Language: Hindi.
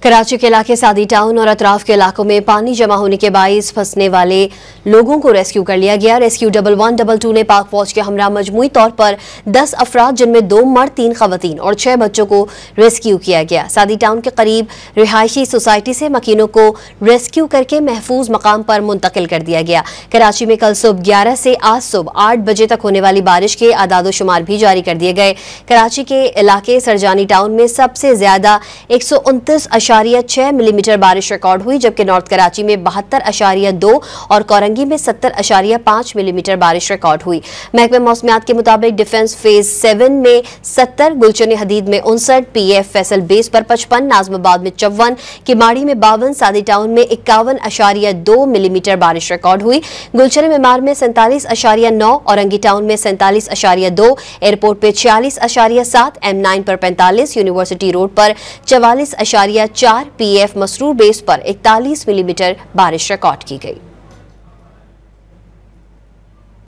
कराची के इलाके सादी टाउन और अतराफ के इलाकों में पानी जमा होने के बाइस फंसने वाले लोगों को रेस्क्यू कर लिया गया। रेस्क्यू 1122 ने पाक फौज के हमरा मजमूई तौर पर 10 अफराद जिनमें 2 मर्द 3 खवातीन और 6 बच्चों को रेस्क्यू किया गया। सादी टाउन के करीब रिहायशी सोसाइटी से मकीनों को रेस्क्यू करके महफूज मकाम पर मुंतकिल कर दिया गया। कराची में कल सुबह 11 से आज सुबह 8 बजे तक होने वाली बारिश के आदादोशुमार भी जारी कर दिए गए। कराची के इलाके सरजानी टाउन में सबसे ज्यादा 129.6 मिलीमीटर बारिश रिकॉर्ड हुई, जबकि नॉर्थ कराची में 72.2 और कोरंगी में 70.5 मिलीमीटर बारिश रिकॉर्ड हुई। महकमे मौसमियात के मुताबिक डिफेंस फेज 7 में 70, गुलशन हदीद में 59, पीएफ फैसल बेस पर 55, नाजमाबाद में 54, किमाड़ी में 52, सादी टाउन में 51.2 मिलीमीटर बारिश रिकॉर्ड हुई। गुलशन मेमार में 47.9, औरंगी टाउन में 47.2, एयरपोर्ट पे 46.7, M9 पर 45, यूनिवर्सिटी रोड पर 44.4, पीएफ मसरूर बेस पर 41 मिलीमीटर बारिश रिकॉर्ड की गई।